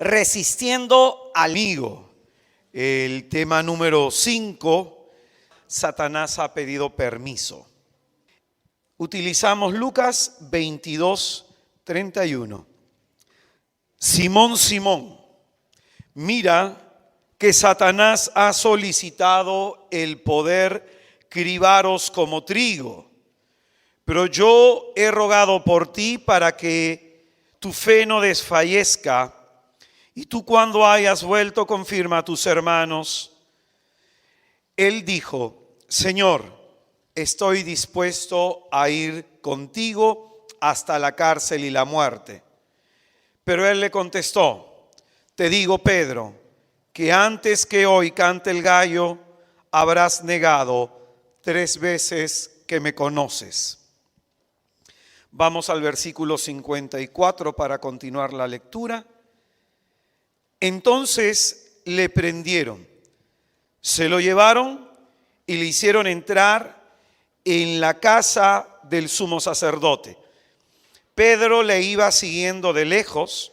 Resistiendo al enemigo. El tema número 5, Satanás ha pedido permiso. Utilizamos Lucas 22:31. Simón, Simón, mira que Satanás ha solicitado el poder cribaros como trigo, pero yo he rogado por ti para que tu fe no desfallezca, y tú cuando hayas vuelto confirma a tus hermanos. Él dijo: Señor, estoy dispuesto a ir contigo hasta la cárcel y la muerte. Pero él le contestó: te digo, Pedro, que antes que hoy cante el gallo, habrás negado 3 veces que me conoces. Vamos al versículo 54 para continuar la lectura. Entonces le prendieron, se lo llevaron y le hicieron entrar en la casa del sumo sacerdote. Pedro le iba siguiendo de lejos.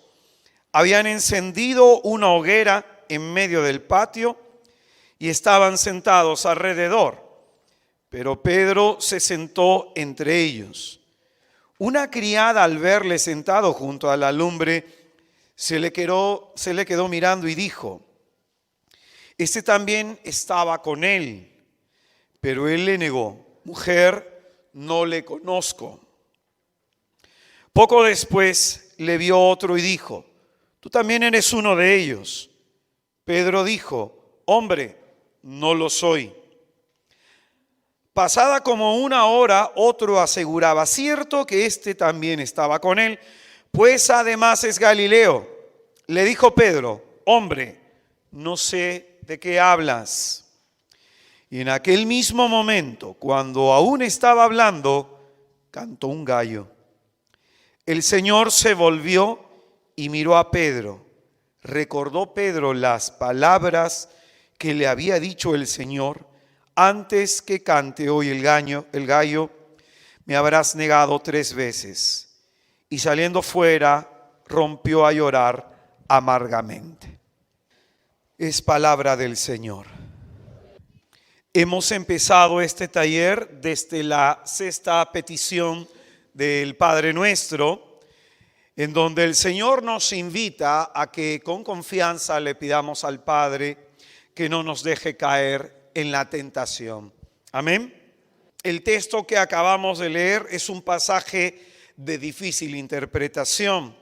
Habían encendido una hoguera en medio del patio y estaban sentados alrededor, pero Pedro se sentó entre ellos. Una criada, al verle sentado junto a la lumbre, se le quedó mirando y dijo: este también estaba con él. Pero él le negó: mujer, no le conozco. Poco después le vio otro y dijo: tú también eres uno de ellos. Pedro dijo: hombre, no lo soy. Pasada como 1 hora, otro aseguraba: cierto que este también estaba con él, pues además es Galileo. Le dijo Pedro: hombre, no sé de qué hablas. Y en aquel mismo momento, cuando aún estaba hablando, cantó un gallo. El Señor se volvió y miró a Pedro. Recordó Pedro las palabras que le había dicho el Señor: antes que cante hoy el gallo, me habrás negado 3 veces. Y saliendo fuera, rompió a llorar amargamente. Es palabra del Señor. Hemos empezado este taller desde la 6ª petición del Padre Nuestro, en donde el Señor nos invita a que con confianza le pidamos al Padre que no nos deje caer en la tentación. Amén. El texto que acabamos de leer es un pasaje de difícil interpretación,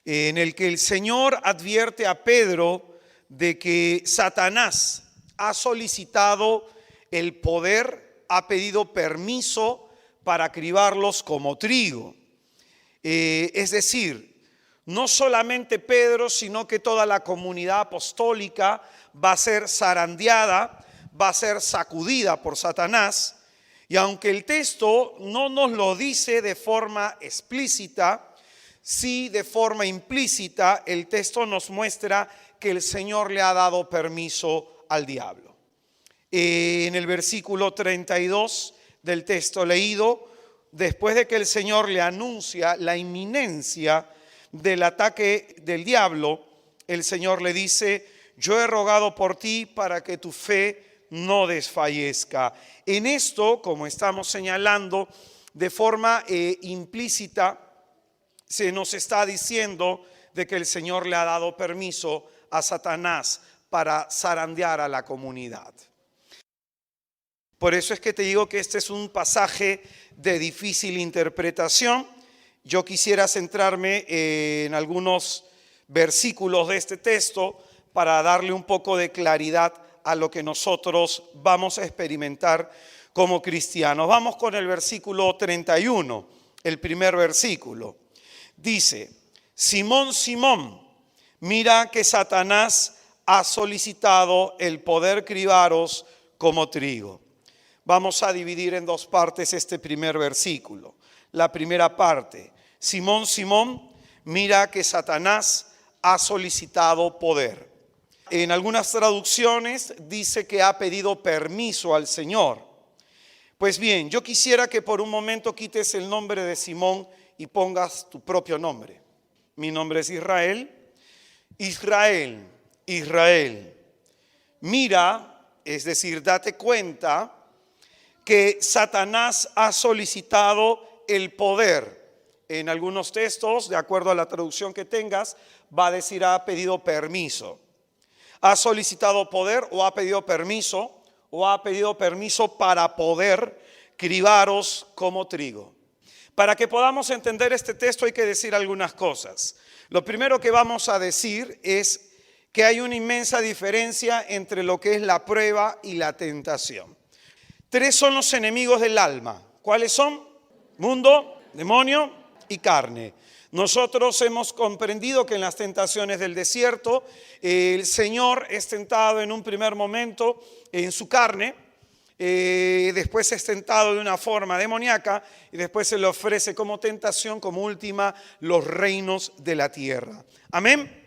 en el que el Señor advierte a Pedro de que Satanás ha solicitado el poder, ha pedido permiso para cribarlos como trigo. Es decir, no solamente Pedro, sino que toda la comunidad apostólica va a ser zarandeada, va a ser sacudida por Satanás. Y aunque el texto no nos lo dice de forma explícita, sí de forma implícita, el texto nos muestra que el Señor le ha dado permiso al diablo. En el versículo 32 del texto leído, después de que el Señor le anuncia la inminencia del ataque del diablo, el Señor le dice: yo he rogado por ti para que tu fe no desfallezca. En esto, como estamos señalando, de forma implícita, se nos está diciendo de que el Señor le ha dado permiso a Satanás para zarandear a la comunidad. Por eso es que te digo que este es un pasaje de difícil interpretación. Yo quisiera centrarme en algunos versículos de este texto para darle un poco de claridad a lo que nosotros vamos a experimentar como cristianos. Vamos con el versículo 31, el primer versículo. Dice: Simón, Simón, mira que Satanás ha solicitado el poder cribaros como trigo. Vamos a dividir en 2 partes este primer versículo. La primera parte: Simón, Simón, mira que Satanás ha solicitado poder. En algunas traducciones dice que ha pedido permiso al Señor. Pues bien, yo quisiera que por un momento quites el nombre de Simón y pongas tu propio nombre. Mi nombre es Israel Israel, Israel, mira, es decir, date cuenta que Satanás ha solicitado el poder. En algunos textos, de acuerdo a la traducción que tengas, va a decir ha pedido permiso. Ha solicitado poder o ha pedido permiso para poder cribaros como trigo. Para que podamos entender este texto hay que decir algunas cosas. Lo primero que vamos a decir es que hay una inmensa diferencia entre lo que es la prueba y la tentación. 3 son los enemigos del alma. ¿Cuáles son? Mundo, demonio y carne. Nosotros hemos comprendido que en las tentaciones del desierto, el Señor es tentado en un primer momento en su carne, después es tentado de una forma demoníaca y después se le ofrece como tentación, como última, los reinos de la tierra. Amén.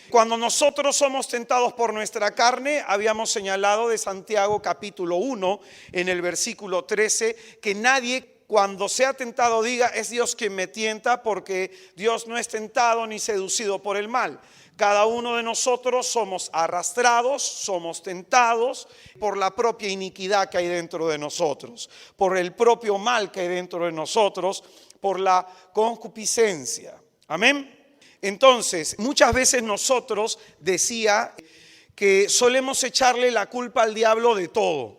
Cuando nosotros somos tentados por nuestra carne, habíamos señalado de Santiago capítulo 1 en el versículo 13 que nadie cuando sea tentado diga es Dios quien me tienta, porque Dios no es tentado ni seducido por el mal. Cada uno de nosotros somos arrastrados, somos tentados por la propia iniquidad que hay dentro de nosotros, por el propio mal que hay dentro de nosotros, por la concupiscencia. Amén. Entonces, muchas veces nosotros decía que solemos echarle la culpa al diablo de todo.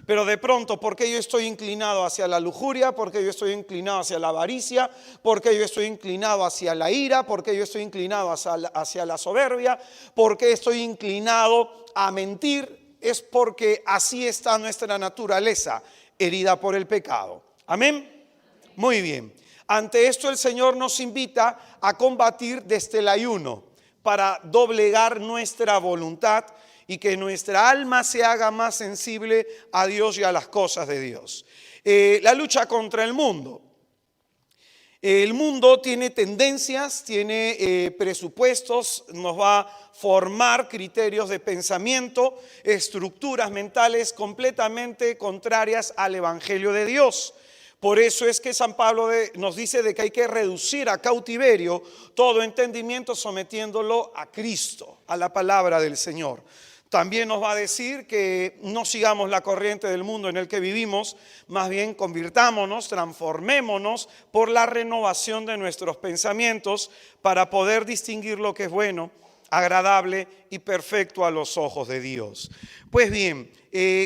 Pero de pronto, ¿por qué yo estoy inclinado hacia la lujuria? ¿Por qué yo estoy inclinado hacia la avaricia? ¿Por qué yo estoy inclinado hacia la ira? ¿Por qué yo estoy inclinado hacia la soberbia? ¿Por qué estoy inclinado a mentir? Es porque así está nuestra naturaleza, herida por el pecado. Amén. Muy bien. Ante esto el Señor nos invita a combatir desde el ayuno para doblegar nuestra voluntad y que nuestra alma se haga más sensible a Dios y a las cosas de Dios. La lucha contra el mundo. El mundo tiene tendencias, tiene presupuestos, nos va a formar criterios de pensamiento, estructuras mentales completamente contrarias al Evangelio de Dios. Por eso es que San Pablo nos dice de que hay que reducir a cautiverio todo entendimiento sometiéndolo a Cristo, a la palabra del Señor. También nos va a decir que no sigamos la corriente del mundo en el que vivimos, más bien convirtámonos, transformémonos por la renovación de nuestros pensamientos para poder distinguir lo que es bueno, agradable y perfecto a los ojos de Dios. Pues bien,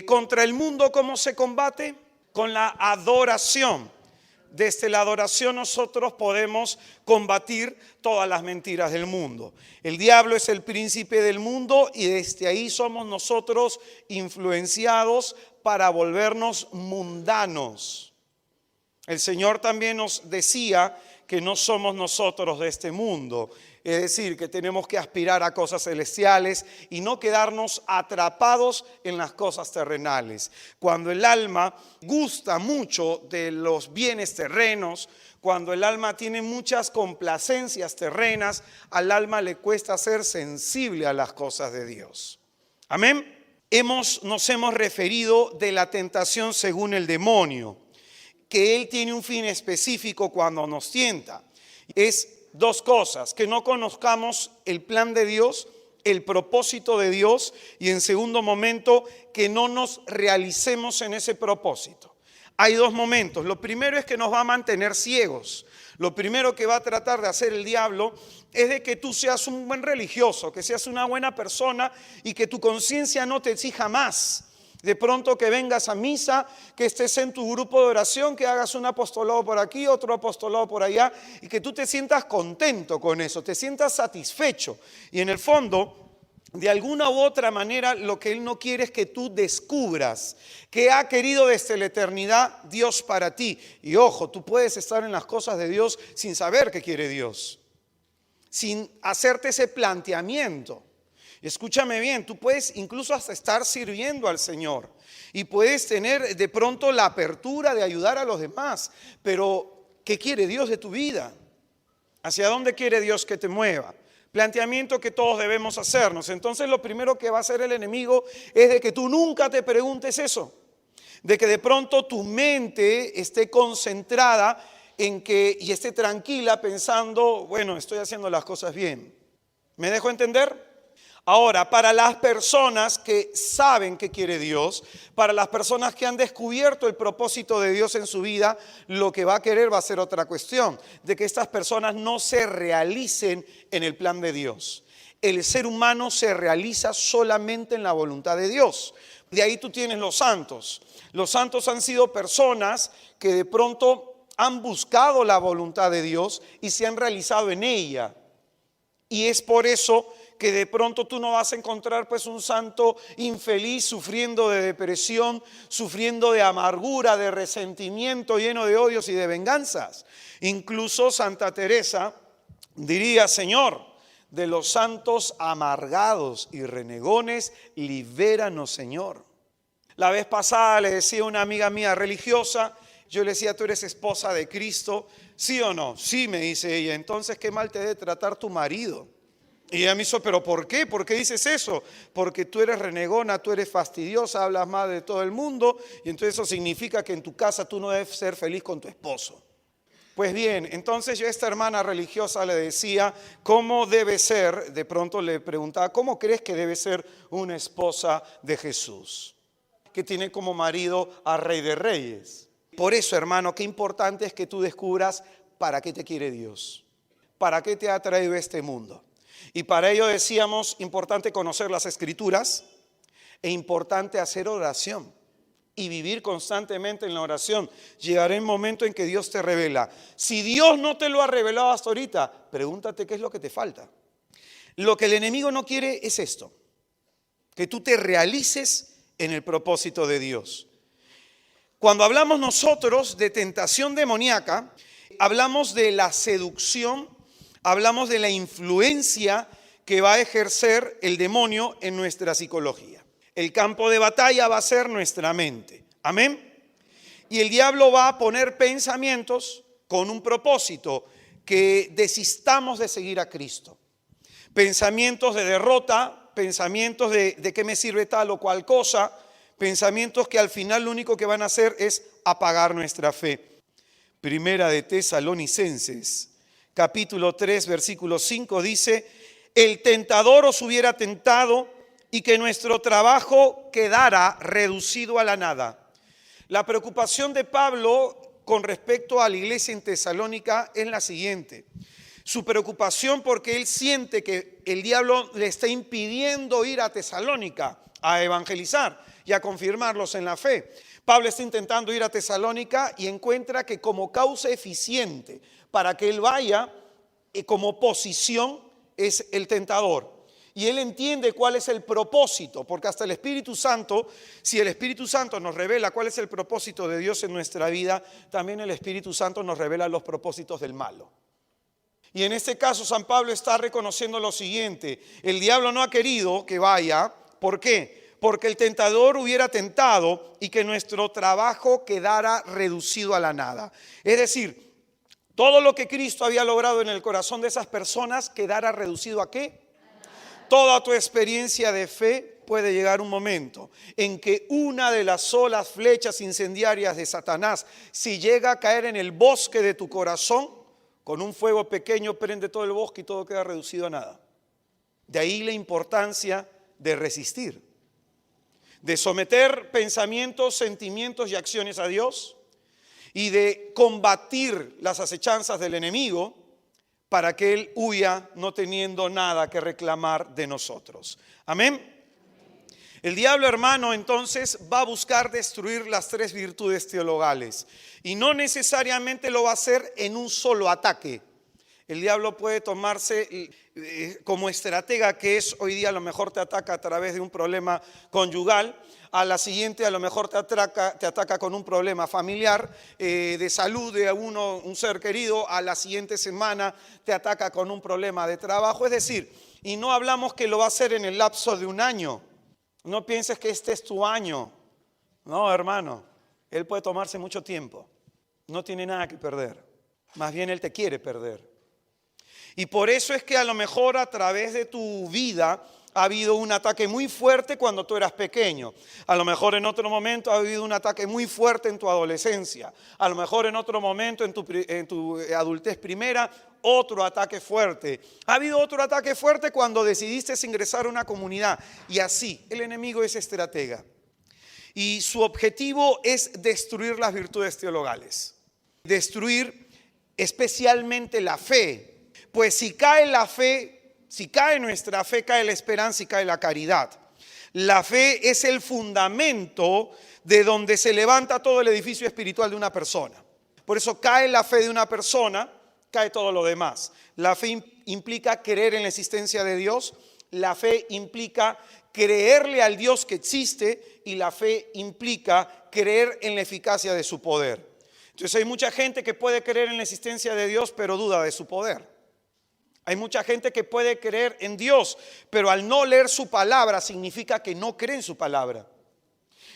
contra el mundo, ¿cómo se combate? Con la adoración. Desde la adoración nosotros podemos combatir todas las mentiras del mundo. El diablo es el príncipe del mundo y desde ahí somos nosotros influenciados para volvernos mundanos. El Señor también nos decía que no somos nosotros de este mundo. Es decir, que tenemos que aspirar a cosas celestiales y no quedarnos atrapados en las cosas terrenales. Cuando el alma gusta mucho de los bienes terrenos, cuando el alma tiene muchas complacencias terrenas, al alma le cuesta ser sensible a las cosas de Dios. Amén. Nos hemos referido de la tentación según el demonio, que él tiene un fin específico cuando nos tienta. Es 2 cosas: que no conozcamos el plan de Dios, el propósito de Dios, y en segundo momento, que no nos realicemos en ese propósito. Hay 2 momentos. Lo primero es que nos va a mantener ciegos. Lo primero que va a tratar de hacer el diablo es de que tú seas un buen religioso, que seas una buena persona y que tu conciencia no te exija más. De pronto que vengas a misa, que estés en tu grupo de oración, que hagas un apostolado por aquí, otro apostolado por allá, y que tú te sientas contento con eso, te sientas satisfecho. Y en el fondo, de alguna u otra manera, lo que Él no quiere es que tú descubras que ha querido desde la eternidad Dios para ti. Y ojo, tú puedes estar en las cosas de Dios sin saber qué quiere Dios, sin hacerte ese planteamiento. Escúchame bien, tú puedes incluso hasta estar sirviendo al Señor y puedes tener de pronto la apertura de ayudar a los demás, pero ¿qué quiere Dios de tu vida? ¿Hacia dónde quiere Dios que te mueva? Planteamiento que todos debemos hacernos. Entonces lo primero que va a hacer el enemigo es de que tú nunca te preguntes eso, de que de pronto tu mente esté concentrada en que y esté tranquila pensando, bueno, estoy haciendo las cosas bien. ¿Me dejo entender? Ahora, para las personas que saben qué quiere Dios, para las personas que han descubierto el propósito de Dios en su vida, lo que va a querer va a ser otra cuestión, de que estas personas no se realicen en el plan de Dios. El ser humano se realiza solamente en la voluntad de Dios. De ahí tú tienes los santos. Los santos han sido personas que de pronto han buscado la voluntad de Dios y se han realizado en ella. Y es por eso que de pronto tú no vas a encontrar pues un santo infeliz sufriendo de depresión, sufriendo de amargura, de resentimiento, lleno de odios y de venganzas. Incluso Santa Teresa diría: Señor, de los santos amargados y renegones, libéranos, Señor. La vez pasada le decía a una amiga mía religiosa, yo le decía: tú eres esposa de Cristo, ¿sí o no? Sí, me dice ella. Entonces, ¿qué mal te debe tratar tu marido? Y ella me hizo: ¿pero por qué? ¿Por qué dices eso? Porque tú eres renegona, tú eres fastidiosa, hablas mal de todo el mundo, y entonces eso significa que en tu casa tú no debes ser feliz con tu esposo. Pues bien, entonces yo a esta hermana religiosa le decía cómo debe ser, de pronto le preguntaba: ¿cómo crees que debe ser una esposa de Jesús, que tiene como marido a Rey de Reyes? Por eso, hermano, qué importante es que tú descubras para qué te quiere Dios, para qué te ha traído a este mundo. Y para ello decíamos, importante conocer las Escrituras e importante hacer oración y vivir constantemente en la oración. Llegará el momento en que Dios te revela. Si Dios no te lo ha revelado hasta ahorita, pregúntate qué es lo que te falta. Lo que el enemigo no quiere es esto, que tú te realices en el propósito de Dios. Cuando hablamos nosotros de tentación demoníaca, hablamos de la seducción, hablamos de la influencia que va a ejercer el demonio en nuestra psicología. El campo de batalla va a ser nuestra mente. Amén. Y el diablo va a poner pensamientos con un propósito: que desistamos de seguir a Cristo. Pensamientos de derrota, pensamientos de qué me sirve tal o cual cosa, pensamientos que al final lo único que van a hacer es apagar nuestra fe. Primera de Tesalonicenses, capítulo 3, versículo 5 dice: el tentador os hubiera tentado y que nuestro trabajo quedara reducido a la nada. La preocupación de Pablo con respecto a la iglesia en Tesalónica es la siguiente. Su preocupación porque él siente que el diablo le está impidiendo ir a Tesalónica a evangelizar y a confirmarlos en la fe. Pablo está intentando ir a Tesalónica y encuentra que como causa eficiente para que él vaya, como posición, es el tentador. Y él entiende cuál es el propósito, porque hasta el Espíritu Santo, si el Espíritu Santo nos revela cuál es el propósito de Dios en nuestra vida, también el Espíritu Santo nos revela los propósitos del malo. Y en este caso San Pablo está reconociendo lo siguiente: el diablo no ha querido que vaya. ¿Por qué? Porque el tentador hubiera tentado y que nuestro trabajo quedara reducido a la nada. Es decir, todo lo que Cristo había logrado en el corazón de esas personas quedara reducido ¿a qué? Toda tu experiencia de fe puede llegar un momento en que una de las solas flechas incendiarias de Satanás, si llega a caer en el bosque de tu corazón, con un fuego pequeño prende todo el bosque y todo queda reducido a nada. De ahí la importancia de resistir, de someter pensamientos, sentimientos y acciones a Dios y de combatir las acechanzas del enemigo para que él huya no teniendo nada que reclamar de nosotros. Amén. El diablo, hermano, entonces va a buscar destruir las tres virtudes teologales y no necesariamente lo va a hacer en un solo ataque. El diablo puede tomarse como estratega que es hoy día, a lo mejor te ataca a través de un problema conyugal, a la siguiente a lo mejor te ataca con un problema familiar, de salud de un ser querido, a la siguiente semana te ataca con un problema de trabajo. Es decir, y no hablamos que lo va a hacer en el lapso de un año. No pienses que este es tu año. No, hermano, él puede tomarse mucho tiempo. No tiene nada que perder. Más bien él te quiere perder. Y por eso es que a lo mejor a través de tu vida ha habido un ataque muy fuerte cuando tú eras pequeño. A lo mejor en otro momento ha habido un ataque muy fuerte en tu adolescencia. A lo mejor en otro momento en tu adultez primera, otro ataque fuerte. Ha habido otro ataque fuerte cuando decidiste ingresar a una comunidad. Y así, el enemigo es estratega. Y su objetivo es destruir las virtudes teologales. Destruir especialmente la fe. Pues si cae la fe, si cae nuestra fe, cae la esperanza y cae la caridad. La fe es el fundamento de donde se levanta todo el edificio espiritual de una persona. Por eso cae la fe de una persona, cae todo lo demás. La fe implica creer en la existencia de Dios. La fe implica creerle al Dios que existe y la fe implica creer en la eficacia de su poder. Entonces hay mucha gente que puede creer en la existencia de Dios pero duda de su poder. Hay mucha gente que puede creer en Dios, pero al no leer su palabra significa que no cree en su palabra.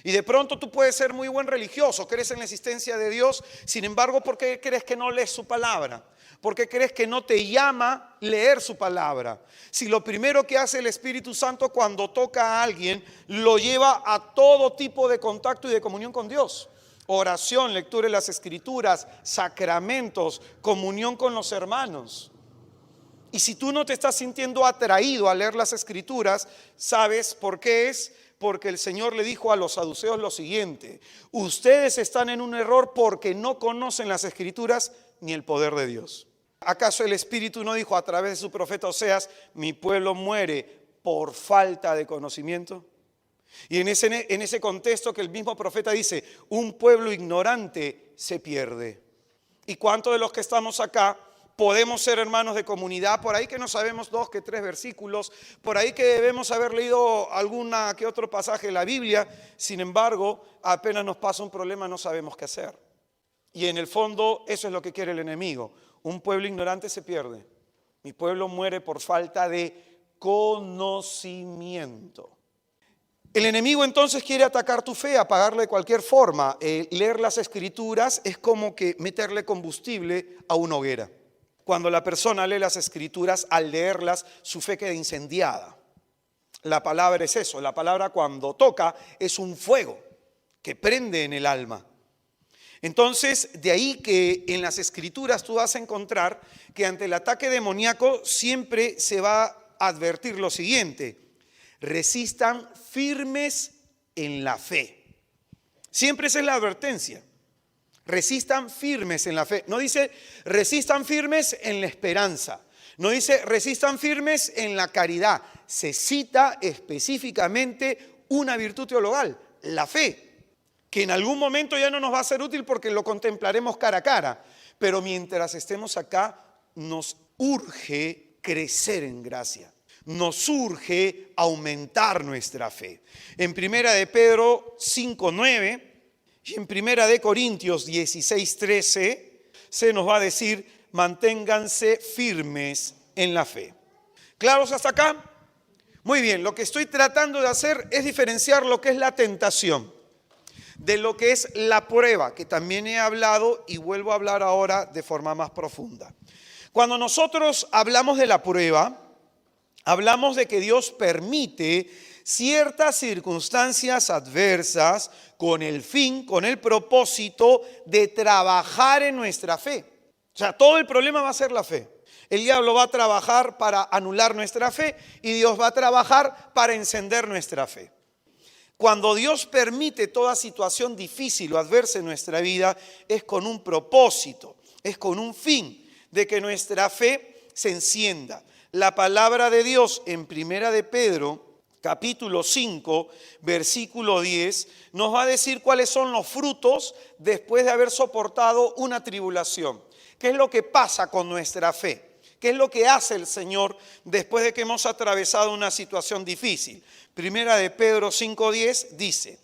Y de pronto tú puedes ser muy buen religioso, crees en la existencia de Dios, sin embargo, ¿por qué crees que no lees su palabra? ¿Por qué crees que no te llama leer su palabra? Si lo primero que hace el Espíritu Santo cuando toca a alguien, lo lleva a todo tipo de contacto y de comunión con Dios. Oración, lectura de las Escrituras, sacramentos, comunión con los hermanos. Y si tú no te estás sintiendo atraído a leer las Escrituras, ¿sabes por qué es? Porque el Señor le dijo a los saduceos lo siguiente: ustedes están en un error porque no conocen las Escrituras ni el poder de Dios. ¿Acaso el Espíritu no dijo a través de su profeta Oseas, mi pueblo muere por falta de conocimiento? Y en ese contexto que el mismo profeta dice, un pueblo ignorante se pierde. ¿Y cuántos de los que estamos acá podemos ser hermanos de comunidad? Por ahí que no sabemos 2 que 3 versículos, por ahí que debemos haber leído alguna que otro pasaje de la Biblia, sin embargo, apenas nos pasa un problema no sabemos qué hacer. Y en el fondo eso es lo que quiere el enemigo. Un pueblo ignorante se pierde. Mi pueblo muere por falta de conocimiento. El enemigo entonces quiere atacar tu fe, apagarla de cualquier forma. Leer las Escrituras es como que meterle combustible a una hoguera. Cuando la persona lee las Escrituras, al leerlas, su fe queda incendiada. La palabra es eso. La palabra cuando toca es un fuego que prende en el alma. Entonces, de ahí que en las Escrituras tú vas a encontrar que ante el ataque demoníaco siempre se va a advertir lo siguiente: resistan firmes en la fe. Siempre esa es la advertencia. Resistan firmes en la fe. No dice resistan firmes en la esperanza. No dice resistan firmes en la caridad. Se cita específicamente una virtud teologal, la fe, que en algún momento ya no nos va a ser útil porque lo contemplaremos cara a cara. Pero mientras estemos acá, nos urge crecer en gracia. Nos urge aumentar nuestra fe. En Primera de Pedro 5:9 y en Primera de Corintios 16:13 se nos va a decir: manténganse firmes en la fe. ¿Claros hasta acá? Muy bien, lo que estoy tratando de hacer es diferenciar lo que es la tentación de lo que es la prueba, que también he hablado y vuelvo a hablar ahora de forma más profunda. Cuando nosotros hablamos de la prueba, hablamos de que Dios permite ciertas circunstancias adversas con el fin, con el propósito de trabajar en nuestra fe. O sea, todo el problema va a ser la fe. El diablo va a trabajar para anular nuestra fe y Dios va a trabajar para encender nuestra fe. Cuando Dios permite toda situación difícil o adversa en nuestra vida, es con un propósito, es con un fin de que nuestra fe se encienda. La palabra de Dios en Primera de Pedro, capítulo 5, versículo 10, nos va a decir cuáles son los frutos después de haber soportado una tribulación. ¿Qué es lo que pasa con nuestra fe? ¿Qué es lo que hace el Señor después de que hemos atravesado una situación difícil? Primera de Pedro 5:10 dice: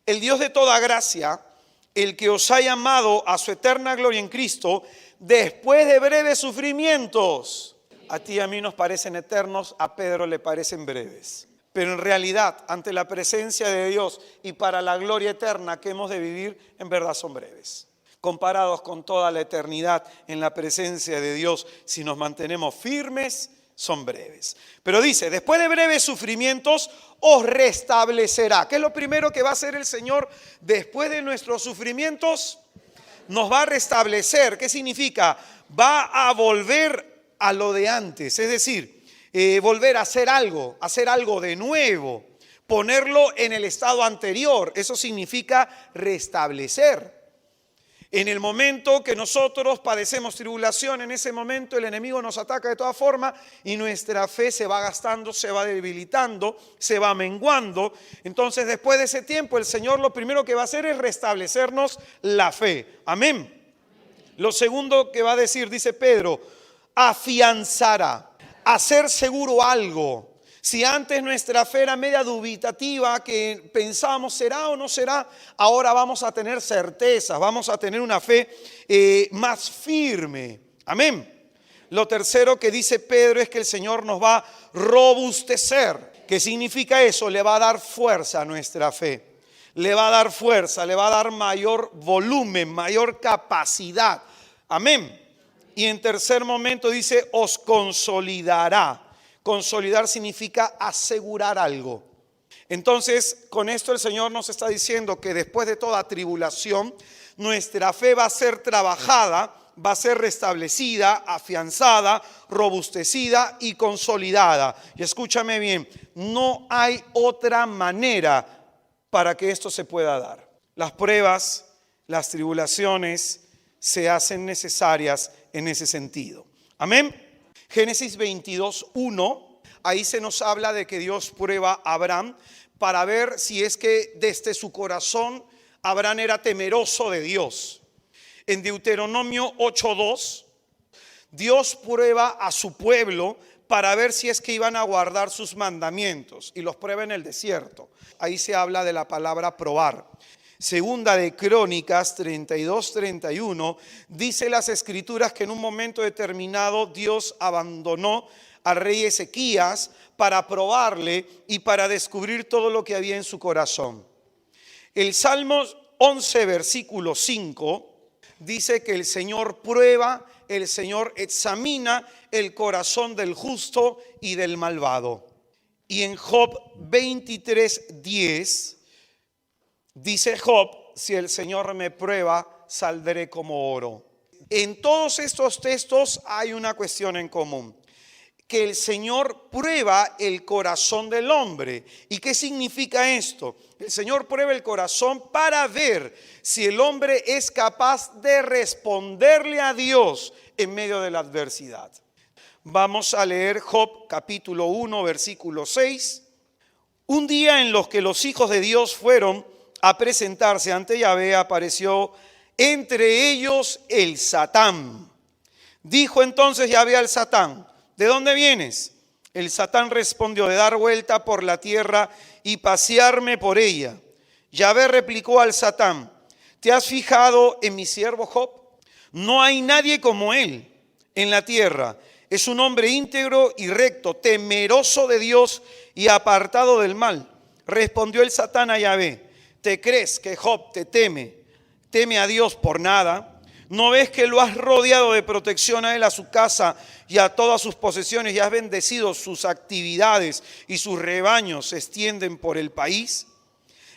el Dios de toda gracia, el que os ha llamado a su eterna gloria en Cristo, después de breves sufrimientos. A ti y a mí nos parecen eternos, a Pedro le parecen breves. Pero en realidad, ante la presencia de Dios y para la gloria eterna que hemos de vivir, en verdad son breves. Comparados con toda la eternidad en la presencia de Dios, si nos mantenemos firmes, son breves. Pero dice, después de breves sufrimientos os restablecerá. ¿Qué es lo primero que va a hacer el Señor después de nuestros sufrimientos? Nos va a restablecer. ¿Qué significa? Va a volver a lo de antes, es decir, volver a hacer algo de nuevo, ponerlo en el estado anterior. Eso significa restablecer. En el momento que nosotros padecemos tribulación, en ese momento el enemigo nos ataca de toda forma y nuestra fe se va gastando, se va debilitando, se va menguando. Entonces, después de ese tiempo, el Señor lo primero que va a hacer es restablecernos la fe. Amén. Lo segundo que va a decir, dice Pedro, afianzará, hacer seguro algo. Si antes nuestra fe era media dubitativa, que pensábamos será o no será, ahora vamos a tener certezas, vamos a tener una fe más firme. Amén. Lo tercero que dice Pedro es que el Señor nos va a robustecer. ¿Qué significa eso? Le va a dar fuerza a nuestra fe. Le va a dar fuerza, le va a dar mayor volumen, mayor capacidad. Amén. Y en tercer momento dice, os consolidará. Consolidar significa asegurar algo. Entonces, con esto el Señor nos está diciendo que después de toda tribulación, nuestra fe va a ser trabajada, va a ser restablecida, afianzada, robustecida y consolidada. Y escúchame bien, no hay otra manera para que esto se pueda dar. Las pruebas, las tribulaciones se hacen necesarias en ese sentido. Amén. Génesis 22:1, ahí se nos habla de que Dios prueba a Abraham para ver si es que desde su corazón Abraham era temeroso de Dios. En Deuteronomio 8:2, Dios prueba a su pueblo para ver si es que iban a guardar sus mandamientos y los prueba en el desierto. Ahí se habla de la palabra probar. Segunda de Crónicas 32:31 dice las escrituras que en un momento determinado Dios abandonó al rey Ezequías para probarle y para descubrir todo lo que había en su corazón. El Salmo 11 versículo 5 dice que el Señor prueba, el Señor examina el corazón del justo y del malvado. Y en Job 23:10 dice Job, si el Señor me prueba, saldré como oro. En todos estos textos hay una cuestión en común, que el Señor prueba el corazón del hombre. ¿Y qué significa esto? El Señor prueba el corazón para ver si el hombre es capaz de responderle a Dios en medio de la adversidad. Vamos a leer Job capítulo 1 versículo 6. Un día en los que los hijos de Dios fueron a presentarse ante Yahvé, apareció entre ellos el Satán. Dijo entonces Yahvé al Satán, ¿de dónde vienes? El Satán respondió, de dar vuelta por la tierra y pasearme por ella. Yahvé replicó al Satán, ¿te has fijado en mi siervo Job? No hay nadie como él en la tierra. Es un hombre íntegro y recto, temeroso de Dios y apartado del mal. Respondió el Satán a Yahvé, ¿te crees que Job te teme a Dios por nada? ¿No ves que lo has rodeado de protección a él, a su casa y a todas sus posesiones, y has bendecido sus actividades y sus rebaños se extienden por el país?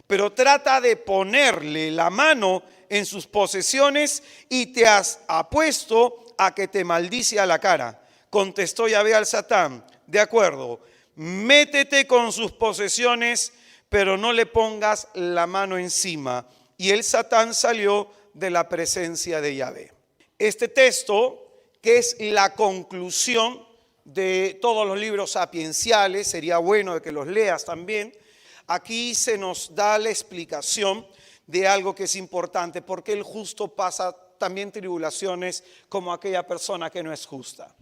Pero trata de ponerle la mano en sus posesiones y te has apuesto a que te maldice a la cara. Contestó Yahvé al Satán, de acuerdo, métete con sus posesiones, pero no le pongas la mano encima. Y el Satán salió de la presencia de Yahvé. Este texto, que es la conclusión de todos los libros sapienciales, sería bueno de que los leas también. Aquí se nos da la explicación de algo que es importante, porque el justo pasa también tribulaciones como aquella persona que no es justa.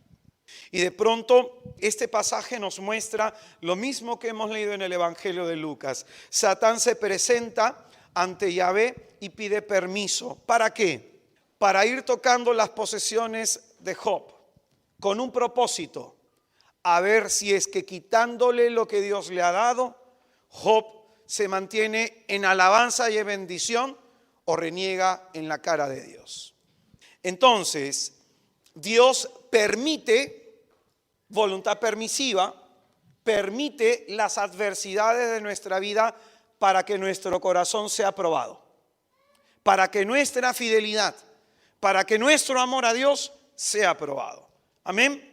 Y de pronto este pasaje nos muestra lo mismo que hemos leído en el Evangelio de Lucas. Satán se presenta ante Yahvé y pide permiso. ¿Para qué? Para ir tocando las posesiones de Job con un propósito, a ver si es que quitándole lo que Dios le ha dado, Job se mantiene en alabanza y en bendición o reniega en la cara de Dios. Entonces, Dios permite voluntad permisiva, permite las adversidades de nuestra vida para que nuestro corazón sea probado, para que nuestra fidelidad, para que nuestro amor a Dios sea probado. Amén.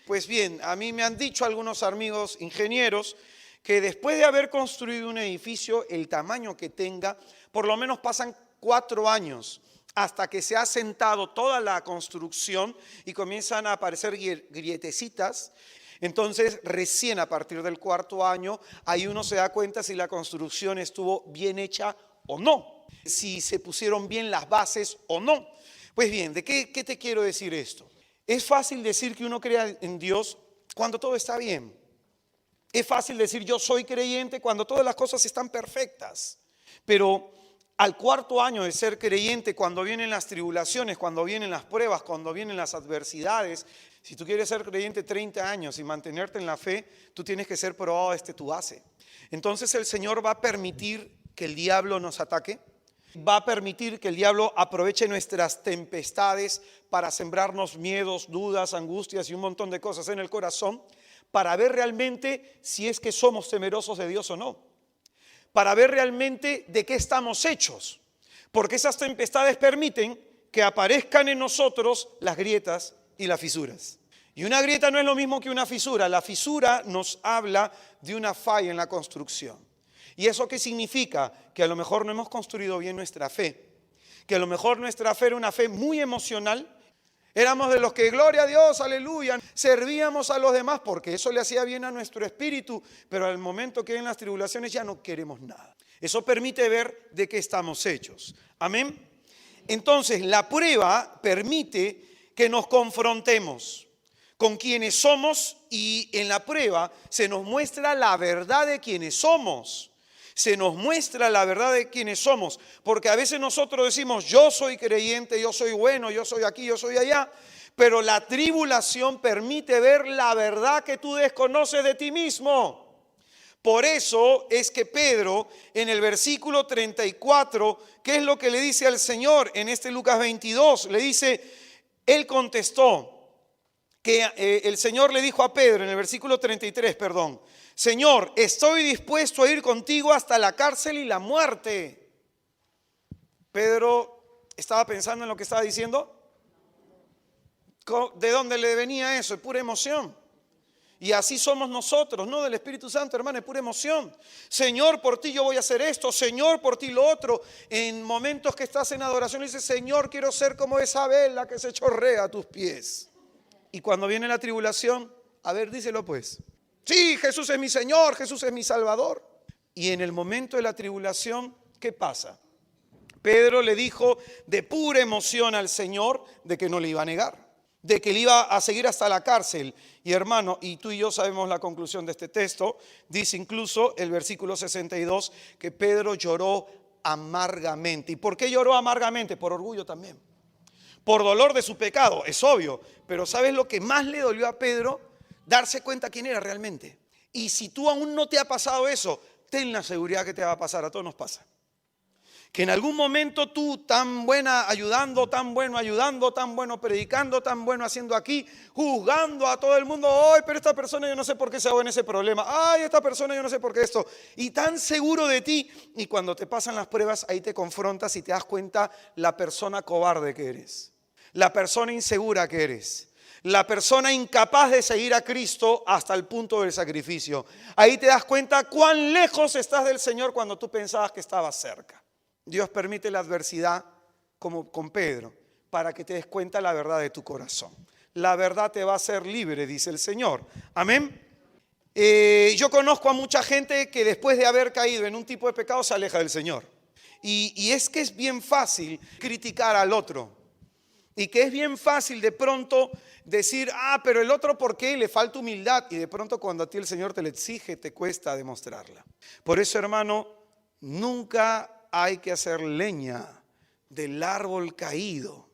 Pues bien, a mí me han dicho algunos amigos ingenieros que después de haber construido un edificio, el tamaño que tenga, por lo menos pasan 4 años hasta que se ha sentado toda la construcción y comienzan a aparecer grietecitas. Entonces, recién a partir del 4.º año, ahí uno se da cuenta si la construcción estuvo bien hecha o no, si se pusieron bien las bases o no. Pues bien, ¿de qué te quiero decir esto? Es fácil decir que uno crea en Dios cuando todo está bien. Es fácil decir yo soy creyente cuando todas las cosas están perfectas. Pero al 4.º año de ser creyente, cuando vienen las tribulaciones, cuando vienen las pruebas, cuando vienen las adversidades, si tú quieres ser creyente 30 años y mantenerte en la fe, tú tienes que ser probado desde tu base. Entonces el Señor va a permitir que el diablo nos ataque. Va a permitir que el diablo aproveche nuestras tempestades para sembrarnos miedos, dudas, angustias y un montón de cosas en el corazón, para ver realmente si es que somos temerosos de Dios o no, para ver realmente de qué estamos hechos, porque esas tempestades permiten que aparezcan en nosotros las grietas y las fisuras. Y una grieta no es lo mismo que una fisura. La fisura nos habla de una falla en la construcción. ¿Y eso qué significa? Que a lo mejor no hemos construido bien nuestra fe, que a lo mejor nuestra fe era una fe muy emocional. Éramos de los que, gloria a Dios, aleluya, servíamos a los demás porque eso le hacía bien a nuestro espíritu, pero al momento que en las tribulaciones ya no queremos nada. Eso permite ver de qué estamos hechos. Amén. Entonces, la prueba permite que nos confrontemos con quienes somos y en la prueba se nos muestra la verdad de quienes somos. Se nos muestra la verdad de quienes somos, porque a veces nosotros decimos yo soy creyente, yo soy bueno, yo soy aquí, yo soy allá, pero la tribulación permite ver la verdad que tú desconoces de ti mismo. Por eso es que Pedro en el versículo 34, ¿qué es lo que le dice al Señor en este Lucas 22? Le dice, él contestó que el Señor le dijo a Pedro en el versículo 33, perdón, Señor, estoy dispuesto a ir contigo hasta la cárcel y la muerte. Pedro estaba pensando en lo que estaba diciendo. ¿De dónde le venía eso? Es pura emoción. Y así somos nosotros, no del Espíritu Santo, hermano, es pura emoción. Señor, por ti yo voy a hacer esto, Señor, por ti lo otro. En momentos que estás en adoración, dices, Señor, quiero ser como esa vela que se chorrea a tus pies. Y cuando viene la tribulación, a ver, díselo pues. Sí, Jesús es mi Señor, Jesús es mi Salvador. Y en el momento de la tribulación, ¿qué pasa? Pedro le dijo de pura emoción al Señor de que no le iba a negar, de que le iba a seguir hasta la cárcel. Y hermano, y tú y yo sabemos la conclusión de este texto, dice incluso el versículo 62 que Pedro lloró amargamente. ¿Y por qué lloró amargamente? Por orgullo también. Por dolor de su pecado, es obvio. Pero ¿sabes lo que más le dolió a Pedro? Darse cuenta quién era realmente. Y si tú aún no te ha pasado eso, ten la seguridad que te va a pasar, a todos nos pasa. Que en algún momento tú, tan buena ayudando, tan bueno ayudando, tan bueno predicando, tan bueno haciendo aquí, juzgando a todo el mundo, ay, pero esta persona yo no sé por qué se ahogó en ese problema, ay, esta persona yo no sé por qué esto, y tan seguro de ti, y cuando te pasan las pruebas, ahí te confrontas y te das cuenta la persona cobarde que eres, la persona insegura que eres. La persona incapaz de seguir a Cristo hasta el punto del sacrificio. Ahí te das cuenta cuán lejos estás del Señor cuando tú pensabas que estabas cerca. Dios permite la adversidad como con Pedro para que te des cuenta la verdad de tu corazón. La verdad te va a hacer libre, dice el Señor. Amén. Yo conozco a mucha gente que después de haber caído en un tipo de pecado se aleja del Señor. Y es que es bien fácil criticar al otro. Y que es bien fácil de pronto decir, pero el otro ¿por qué? Le falta humildad. Y de pronto cuando a ti el Señor te lo exige, te cuesta demostrarla. Por eso, hermano, nunca hay que hacer leña del árbol caído.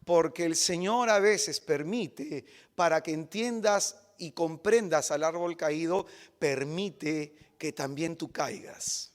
Porque el Señor a veces permite, para que entiendas y comprendas al árbol caído, permite que también tú caigas.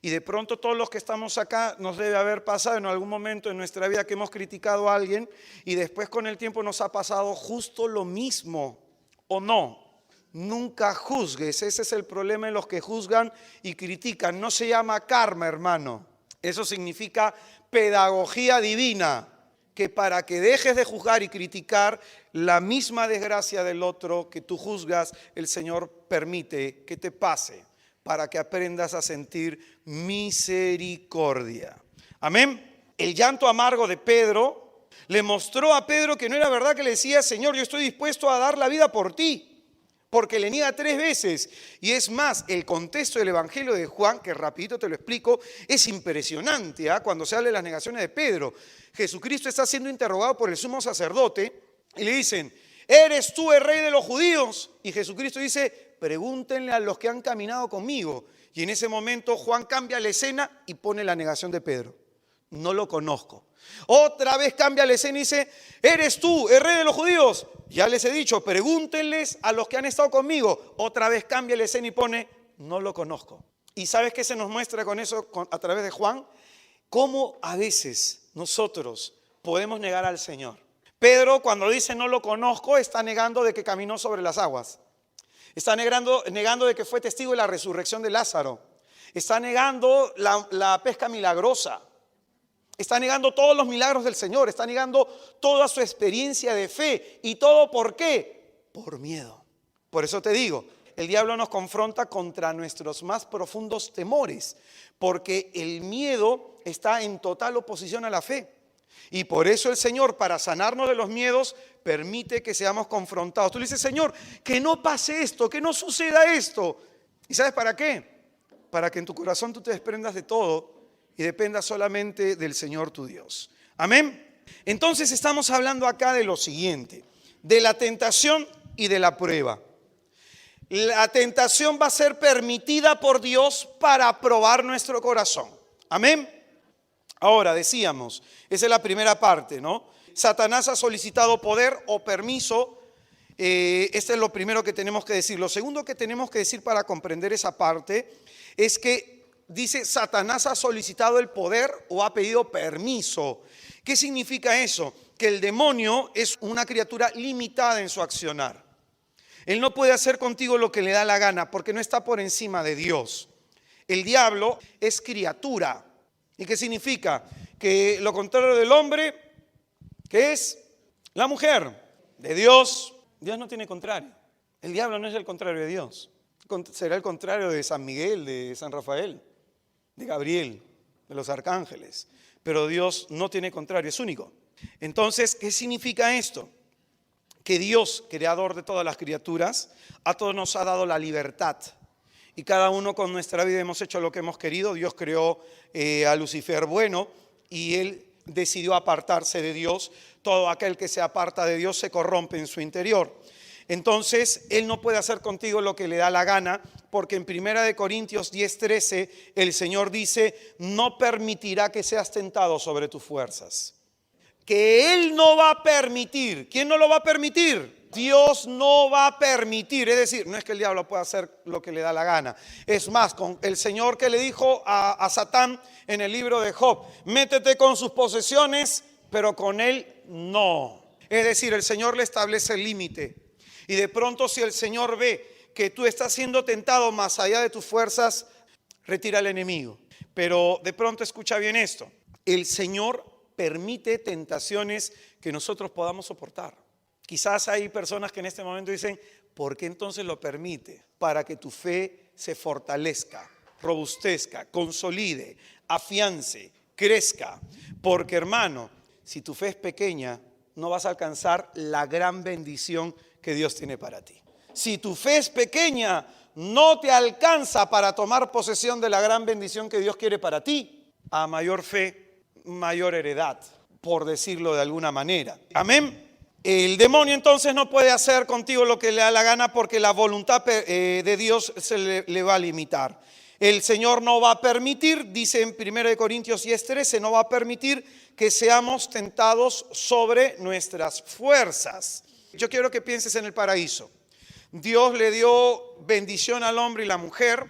Y de pronto todos los que estamos acá nos debe haber pasado en algún momento en nuestra vida que hemos criticado a alguien y después con el tiempo nos ha pasado justo lo mismo o no. Nunca juzgues. Ese es el problema de los que juzgan y critican. No se llama karma, hermano. Eso significa pedagogía divina. Que para que dejes de juzgar y criticar la misma desgracia del otro que tú juzgas, el Señor permite que te pase para que aprendas a sentir misericordia. Amén. El llanto amargo de Pedro le mostró a Pedro que no era verdad que le decía: Señor, yo estoy dispuesto a dar la vida por ti. Porque le niega 3 veces. Y es más, el contexto del Evangelio de Juan, que rapidito te lo explico, es impresionante, cuando se habla de las negaciones de Pedro. Jesucristo está siendo interrogado por el sumo sacerdote y le dicen: ¿eres tú el rey de los judíos? Y Jesucristo dice: pregúntenle a los que han caminado conmigo. Y en ese momento Juan cambia la escena y pone la negación de Pedro: no lo conozco. Otra vez cambia la escena y dice: ¿eres tú el rey de los judíos? Ya les he dicho, pregúntenles a los que han estado conmigo. Otra vez cambia la escena y pone: no lo conozco. ¿Y sabes qué se nos muestra con eso a través de Juan? Cómo a veces nosotros podemos negar al Señor. Pedro, cuando dice no lo conozco, está negando de que caminó sobre las aguas. Está negando de que fue testigo de la resurrección de Lázaro. Está negando la pesca milagrosa. Está negando todos los milagros del Señor. Está negando toda su experiencia de fe. ¿Y todo por qué? Por miedo. Por eso te digo, el diablo nos confronta contra nuestros más profundos temores, porque el miedo está en total oposición a la fe. Y por eso el Señor, para sanarnos de los miedos, permite que seamos confrontados. Tú le dices: Señor, que no pase esto, que no suceda esto. ¿Y sabes para qué? Para que en tu corazón tú te desprendas de todo y dependas solamente del Señor tu Dios. Amén. Entonces estamos hablando acá de lo siguiente: de la tentación y de la prueba. La tentación va a ser permitida por Dios para probar nuestro corazón. Amén. Ahora decíamos, esa es la primera parte, ¿no? Satanás ha solicitado poder o permiso. Este es lo primero que tenemos que decir. Lo segundo que tenemos que decir para comprender esa parte es que dice: Satanás ha solicitado el poder o ha pedido permiso. ¿Qué significa eso? Que el demonio es una criatura limitada en su accionar. Él no puede hacer contigo lo que le da la gana porque no está por encima de Dios. El diablo es criatura. ¿Y qué significa? Que lo contrario del hombre, ¿qué es? La mujer. De Dios, Dios no tiene contrario. El diablo no es el contrario de Dios. Será el contrario de San Miguel, de San Rafael, de Gabriel, de los arcángeles. Pero Dios no tiene contrario, es único. Entonces, ¿qué significa esto? Que Dios, creador de todas las criaturas, a todos nos ha dado la libertad. Y cada uno con nuestra vida hemos hecho lo que hemos querido. Dios creó a Lucifer bueno y él decidió apartarse de Dios. Todo aquel que se aparta de Dios se corrompe en su interior. Entonces, Él no puede hacer contigo lo que le da la gana, porque en 1 Corintios 10:13 el Señor dice: no permitirá que seas tentado sobre tus fuerzas. Que Él no va a permitir. ¿Quién no lo va a permitir? Dios no va a permitir. Es decir, no es que el diablo pueda hacer lo que le da la gana. Es más, con el Señor que le dijo a Satán en el libro de Job: métete con sus posesiones, pero con él no. Es decir, el Señor le establece el límite. Y de pronto, si el Señor ve que tú estás siendo tentado más allá de tus fuerzas, retira al enemigo. Pero de pronto escucha bien esto: el Señor permite tentaciones que nosotros podamos soportar. Quizás hay personas que en este momento dicen: ¿por qué entonces lo permite? Para que tu fe se fortalezca, robustezca, consolide, afiance, crezca. Porque, hermano, si tu fe es pequeña, no vas a alcanzar la gran bendición que Dios tiene para ti. Si tu fe es pequeña, no te alcanza para tomar posesión de la gran bendición que Dios quiere para ti. A mayor fe, mayor heredad, por decirlo de alguna manera. Amén. El demonio entonces no puede hacer contigo lo que le da la gana, porque la voluntad de Dios se le va a limitar. El Señor no va a permitir, dice en 1 Corintios 10:13, no va a permitir que seamos tentados sobre nuestras fuerzas. Yo quiero que pienses en el paraíso. Dios le dio bendición al hombre y la mujer.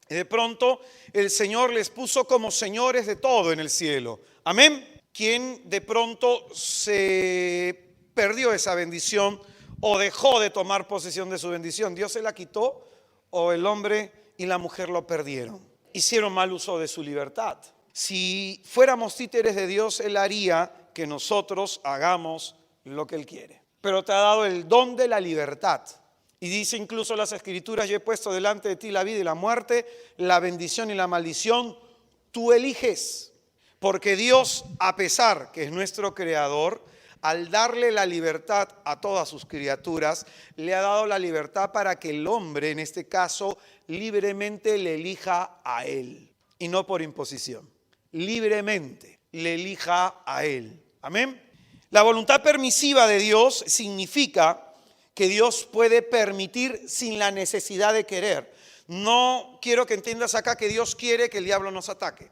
Y de pronto el Señor les puso como señores de todo en el cielo. Amén. ¿Quién de pronto se perdió esa bendición o dejó de tomar posesión de su bendición. Dios se la quitó o el hombre y la mujer lo perdieron. Hicieron mal uso de su libertad. Si fuéramos títeres de Dios, Él haría que nosotros hagamos lo que Él quiere. Pero te ha dado el don de la libertad. Y dice incluso las Escrituras: yo he puesto delante de ti la vida y la muerte, la bendición y la maldición. Tú eliges. Porque Dios, a pesar que es nuestro creador, al darle la libertad a todas sus criaturas, le ha dado la libertad para que el hombre, en este caso, libremente le elija a Él. Y no por imposición. Libremente le elija a Él. Amén. La voluntad permisiva de Dios significa que Dios puede permitir sin la necesidad de querer. No quiero que entiendas acá que Dios quiere que el diablo nos ataque.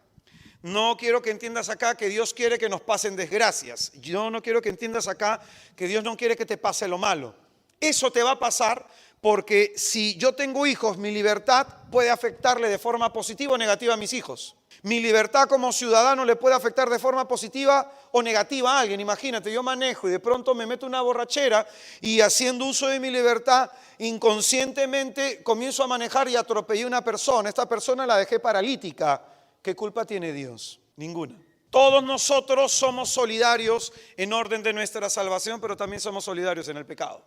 No quiero que entiendas acá que Dios quiere que nos pasen desgracias. Yo no quiero que entiendas acá que Dios no quiere que te pase lo malo. Eso te va a pasar porque si yo tengo hijos, mi libertad puede afectarle de forma positiva o negativa a mis hijos. Mi libertad como ciudadano le puede afectar de forma positiva o negativa a alguien. Imagínate, yo manejo y de pronto me meto una borrachera y haciendo uso de mi libertad, inconscientemente comienzo a manejar y atropellé a una persona. Esta persona la dejé paralítica. ¿Qué culpa tiene Dios? Ninguna. Todos nosotros somos solidarios en orden de nuestra salvación, pero también somos solidarios en el pecado.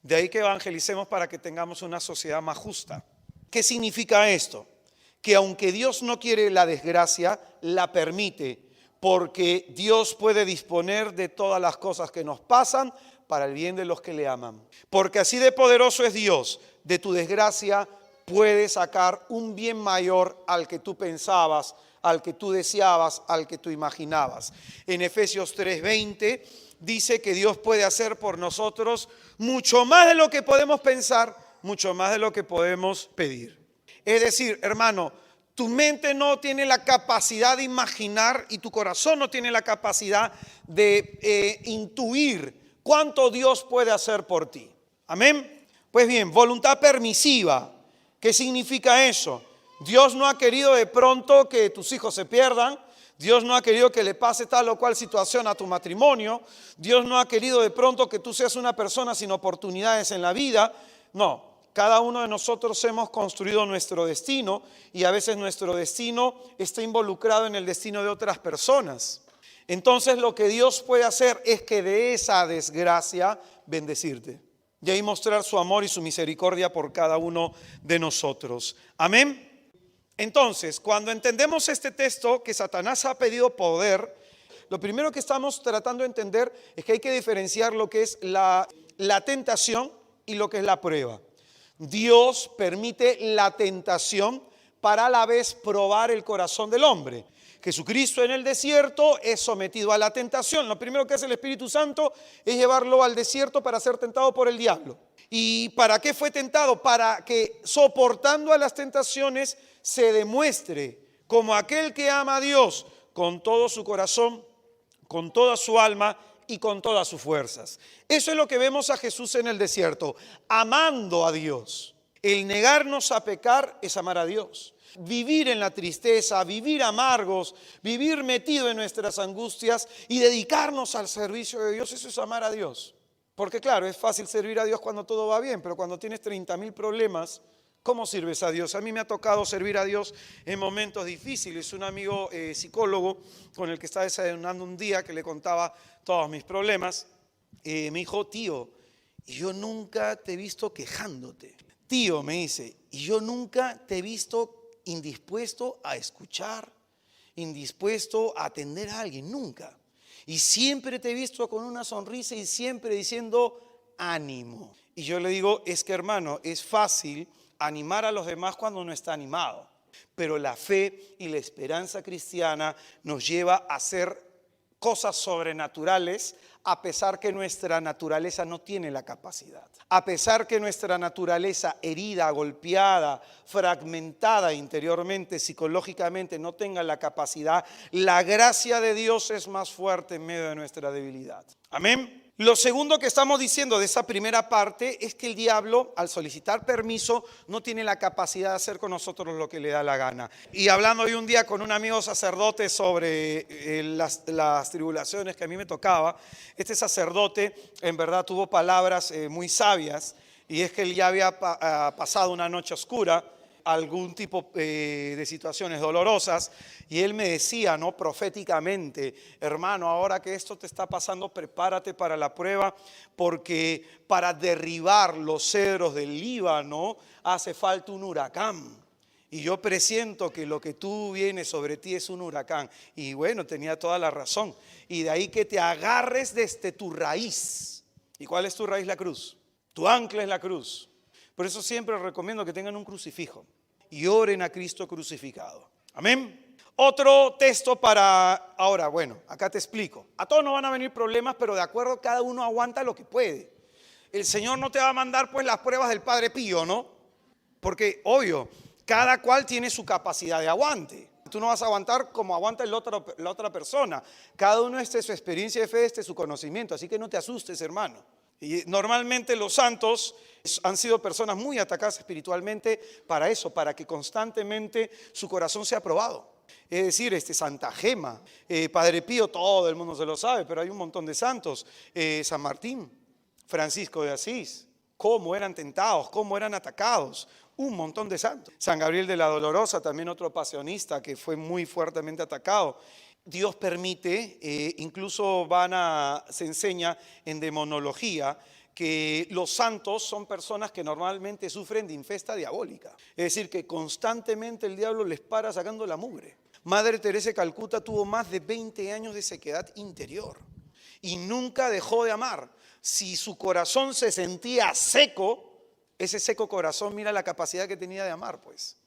De ahí que evangelicemos para que tengamos una sociedad más justa. ¿Qué significa esto? Que aunque Dios no quiere la desgracia, la permite, porque Dios puede disponer de todas las cosas que nos pasan para el bien de los que le aman. Porque así de poderoso es Dios, de tu desgracia puede sacar un bien mayor al que tú pensabas, al que tú deseabas, al que tú imaginabas. En Efesios 3:20 dice que Dios puede hacer por nosotros mucho más de lo que podemos pensar, mucho más de lo que podemos pedir. Es decir, hermano, tu mente no tiene la capacidad de imaginar y tu corazón no tiene la capacidad de intuir cuánto Dios puede hacer por ti. Amén. Pues bien, voluntad permisiva. ¿Qué significa eso? Dios no ha querido de pronto que tus hijos se pierdan. Dios no ha querido que le pase tal o cual situación a tu matrimonio. Dios no ha querido de pronto que tú seas una persona sin oportunidades en la vida. No, cada uno de nosotros hemos construido nuestro destino y a veces nuestro destino está involucrado en el destino de otras personas. Entonces lo que Dios puede hacer es que de esa desgracia bendecirte. Y ahí mostrar su amor y su misericordia por cada uno de nosotros. Amén. Entonces, cuando entendemos este texto que Satanás ha pedido poder, lo primero que estamos tratando de entender es que hay que diferenciar lo que es la tentación y lo que es la prueba. Dios permite la tentación para a la vez probar el corazón del hombre. Jesucristo en el desierto es sometido a la tentación. Lo primero que hace el Espíritu Santo es llevarlo al desierto para ser tentado por el diablo. ¿Y para qué fue tentado? Para que soportando a las tentaciones se demuestre como aquel que ama a Dios con todo su corazón, con toda su alma y con todas sus fuerzas. Eso es lo que vemos a Jesús en el desierto, amando a Dios. El negarnos a pecar es amar a Dios. Vivir en la tristeza, vivir amargos, vivir metido en nuestras angustias y dedicarnos al servicio de Dios, eso es amar a Dios. Porque claro, es fácil servir a Dios cuando todo va bien, pero cuando tienes 30,000 problemas, ¿cómo sirves a Dios? A mí me ha tocado servir a Dios en momentos difíciles. Un amigo psicólogo con el que estaba desayunando un día, que le contaba todos mis problemas, me dijo: tío, yo nunca te he visto quejándote. Tío, me dice, y yo nunca te he visto indispuesto a escuchar, indispuesto a atender a alguien, nunca. Y siempre te he visto con una sonrisa y siempre diciendo ánimo. Y yo le digo, es que hermano, es fácil animar a los demás cuando uno está animado. Pero la fe y la esperanza cristiana nos lleva a hacer cosas sobrenaturales a pesar que nuestra naturaleza no tiene la capacidad. A pesar que nuestra naturaleza herida, golpeada, fragmentada interiormente, psicológicamente, no tenga la capacidad, la gracia de Dios es más fuerte en medio de nuestra debilidad. Amén. Lo segundo que estamos diciendo de esa primera parte es que el diablo, al solicitar permiso, no tiene la capacidad de hacer con nosotros lo que le da la gana. Y hablando hoy un día con un amigo sacerdote sobre las tribulaciones que a mí me tocaba, este sacerdote en verdad tuvo palabras muy sabias, y es que él ya había pasado una noche oscura, algún tipo de situaciones dolorosas, y él me decía, ¿no?, proféticamente: hermano, ahora que esto te está pasando, prepárate para la prueba, porque para derribar los cedros del Líbano hace falta un huracán. Y yo presiento que lo que tú viene sobre ti es un huracán. Y bueno, tenía toda la razón. Y de ahí que te agarres desde tu raíz. ¿Y cuál es tu raíz? La cruz. Tu ancla es la cruz. Por eso siempre recomiendo que tengan un crucifijo y oren a Cristo crucificado. Amén. Otro texto para ahora, bueno, acá te explico. A todos nos van a venir problemas, pero de acuerdo, cada uno aguanta lo que puede. El Señor no te va a mandar pues las pruebas del Padre Pío, ¿no? Porque, obvio, cada cual tiene su capacidad de aguante. Tú no vas a aguantar como aguanta la otra persona. Cada uno es de su experiencia de fe, es de su conocimiento. Así que no te asustes, hermano. Y normalmente los santos han sido personas muy atacadas espiritualmente para eso, para que constantemente su corazón sea probado. Es decir, Santa Gema, Padre Pío, todo el mundo se lo sabe, pero hay un montón de santos. San Martín, Francisco de Asís, cómo eran tentados, cómo eran atacados. Un montón de santos. San Gabriel de la Dolorosa, también otro pasionista que fue muy fuertemente atacado. Dios permite, incluso se enseña en demonología, que los santos son personas que normalmente sufren de infesta diabólica. Es decir, que constantemente el diablo les para sacando la mugre. Madre Teresa de Calcuta tuvo más de 20 años de sequedad interior y nunca dejó de amar. Si su corazón se sentía seco, ese seco corazón, mira la capacidad que tenía de amar, pues.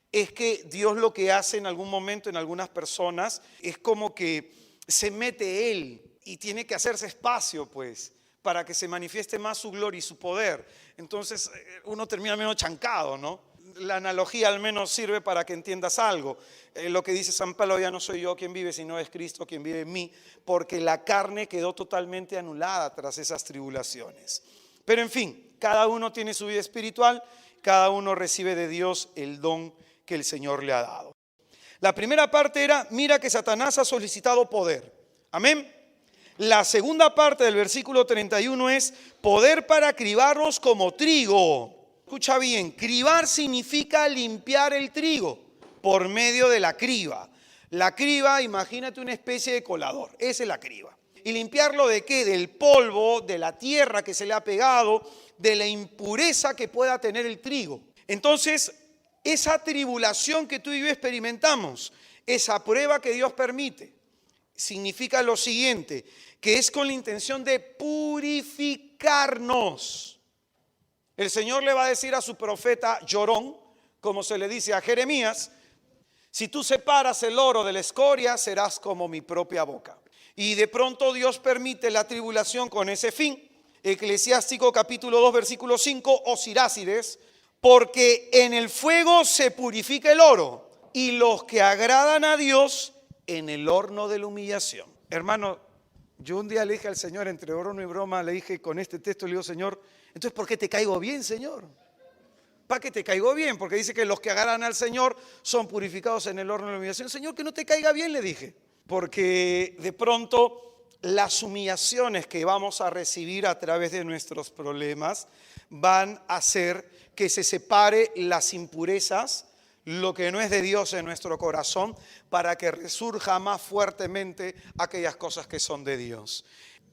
Es que Dios lo que hace en algún momento en algunas personas es como que se mete Él y tiene que hacerse espacio, pues, para que se manifieste más su gloria y su poder. Entonces uno termina menos chancado, ¿no? La analogía al menos sirve para que entiendas algo. Lo que dice San Pablo: ya no soy yo quien vive, sino es Cristo quien vive en mí, porque la carne quedó totalmente anulada tras esas tribulaciones. Pero en fin, cada uno tiene su vida espiritual, cada uno recibe de Dios el don que el Señor le ha dado. La primera parte era: mira que Satanás ha solicitado poder. Amén. La segunda parte del versículo 31 es: poder para cribarlos como trigo. Escucha bien, cribar significa limpiar el trigo por medio de la criba. La criba, imagínate una especie de colador, esa es la criba. ¿Y limpiarlo de qué? Del polvo, de la tierra que se le ha pegado, de la impureza que pueda tener el trigo. Entonces, esa tribulación que tú y yo experimentamos, esa prueba que Dios permite, significa lo siguiente, que es con la intención de purificarnos. El Señor le va a decir a su profeta llorón, como se le dice a Jeremías: si tú separas el oro de la escoria, serás como mi propia boca. Y de pronto Dios permite la tribulación con ese fin. Eclesiástico capítulo 2 versículo 5: o Sirácides, porque en el fuego se purifica el oro, y los que agradan a Dios en el horno de la humillación. Hermano, yo un día le dije al Señor, entre horno y broma, le dije con este texto, le digo: Señor, entonces ¿por qué te caigo bien, Señor? ¿Para qué te caigo bien? Porque dice que los que agradan al Señor son purificados en el horno de la humillación. Señor, que no te caiga bien, le dije. Porque de pronto las humillaciones que vamos a recibir a través de nuestros problemas van a hacer que se separe las impurezas, lo que no es de Dios en nuestro corazón, para que resurja más fuertemente aquellas cosas que son de Dios.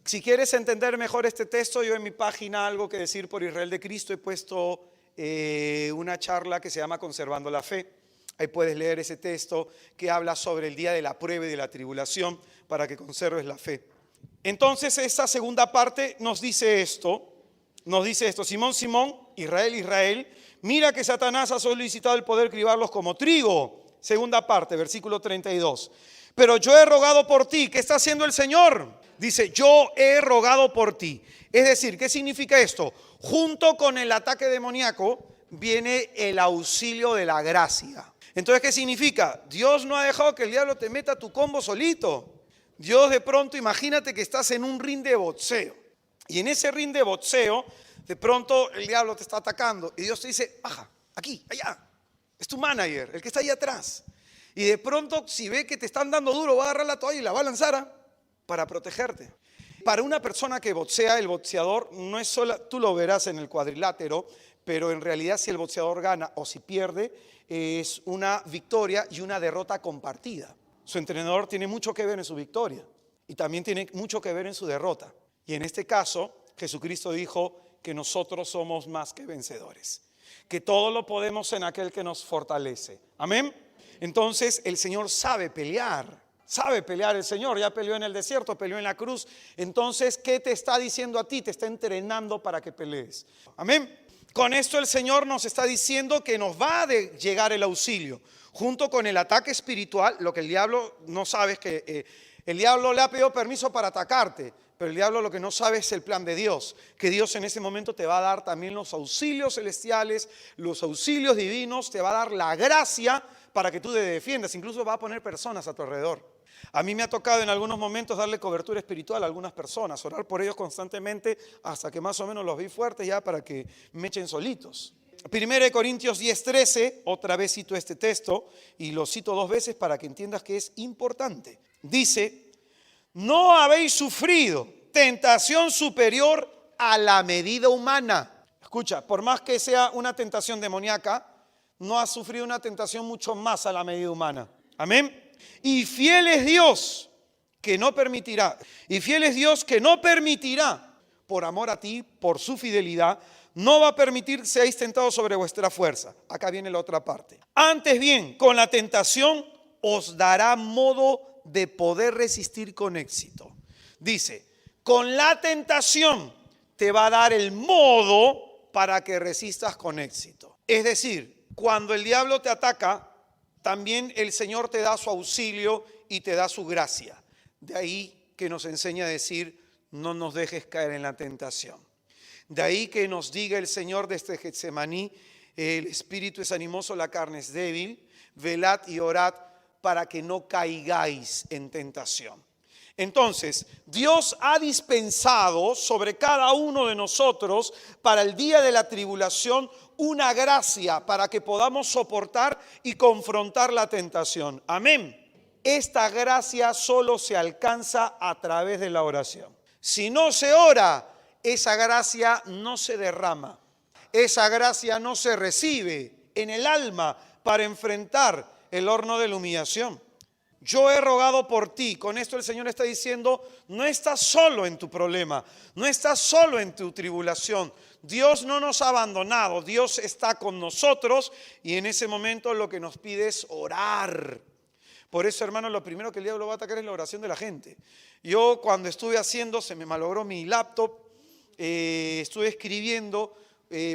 Si quieres entender mejor este texto, yo en mi página Algo que decir por Israel de Cristo he puesto una charla que se llama Conservando la Fe. Ahí puedes leer ese texto que habla sobre el día de la prueba y de la tribulación para que conserves la fe. Entonces esta segunda parte nos dice esto: Simón, Simón, Israel, Israel, mira que Satanás ha solicitado el poder cribarlos como trigo. Segunda parte, versículo 32. Pero yo he rogado por ti. ¿Qué está haciendo el Señor? Dice: yo he rogado por ti. Es decir, ¿qué significa esto? Junto con el ataque demoníaco viene el auxilio de la gracia. Entonces, ¿qué significa? Dios no ha dejado que el diablo te meta tu combo solito. Dios de pronto, imagínate que estás en un ring de boxeo Y en ese ring de boxeo, de pronto el diablo te está atacando y Dios te dice, baja, aquí, allá. Es tu manager, el que está ahí atrás. Y de pronto, si ve que te están dando duro, va a agarrar la toalla y la va a lanzar para protegerte. Para una persona que boxea, el boxeador no es solo, tú lo verás en el cuadrilátero, pero en realidad si el boxeador gana o si pierde, es una victoria y una derrota compartida. Su entrenador tiene mucho que ver en su victoria y también tiene mucho que ver en su derrota. Y en este caso, Jesucristo dijo que nosotros somos más que vencedores, que todo lo podemos en aquel que nos fortalece. Amén. Entonces el Señor sabe pelear el Señor, ya peleó en el desierto, peleó en la cruz. Entonces, ¿qué te está diciendo a ti? Te está entrenando para que pelees. Amén. Con esto el Señor nos está diciendo que nos va a llegar el auxilio, junto con el ataque espiritual. Lo que el diablo no sabe es que el diablo le ha pedido permiso para atacarte, pero el diablo lo que no sabe es el plan de Dios, que Dios en ese momento te va a dar también los auxilios celestiales, los auxilios divinos, te va a dar la gracia para que tú te defiendas, incluso va a poner personas a tu alrededor. A mí me ha tocado en algunos momentos darle cobertura espiritual a algunas personas, orar por ellos constantemente hasta que más o menos los vi fuertes ya para que me echen solitos. 1 Corintios 10:13, otra vez cito este texto y lo cito 2 veces para que entiendas que es importante. Dice, no habéis sufrido tentación superior a la medida humana. Escucha, por más que sea una tentación demoníaca, no has sufrido una tentación mucho más a la medida humana. Amén. Y fiel es Dios que no permitirá. Y fiel es Dios que no permitirá, por amor a ti, por su fidelidad, no va a permitir que seáis tentados sobre vuestra fuerza. Acá viene la otra parte. Antes bien, con la tentación os dará modo de poder resistir con éxito. Dice, con la tentación te va a dar el modo para que resistas con éxito. Es decir, cuando el diablo te ataca, también el Señor te da su auxilio y te da su gracia. De ahí que nos enseña a decir, no nos dejes caer en la tentación. De ahí que nos diga el Señor desde Getsemaní, el espíritu es animoso, la carne es débil, velad y orad para que no caigáis en tentación. Entonces, Dios ha dispensado sobre cada uno de nosotros para el día de la tribulación una gracia para que podamos soportar y confrontar la tentación. Amén. Esta gracia solo se alcanza a través de la oración. Si no se ora, esa gracia no se derrama. Esa gracia no se recibe en el alma para enfrentar el horno de la humillación. Yo he rogado por ti. Con esto el Señor está diciendo, no estás solo en tu problema, no estás solo en tu tribulación. Dios no nos ha abandonado, Dios está con nosotros y en ese momento lo que nos pide es orar. Por eso, hermano, lo primero que el diablo va a atacar es la oración de la gente. Yo cuando estuve haciendo, se me malogró mi laptop, estuve escribiendo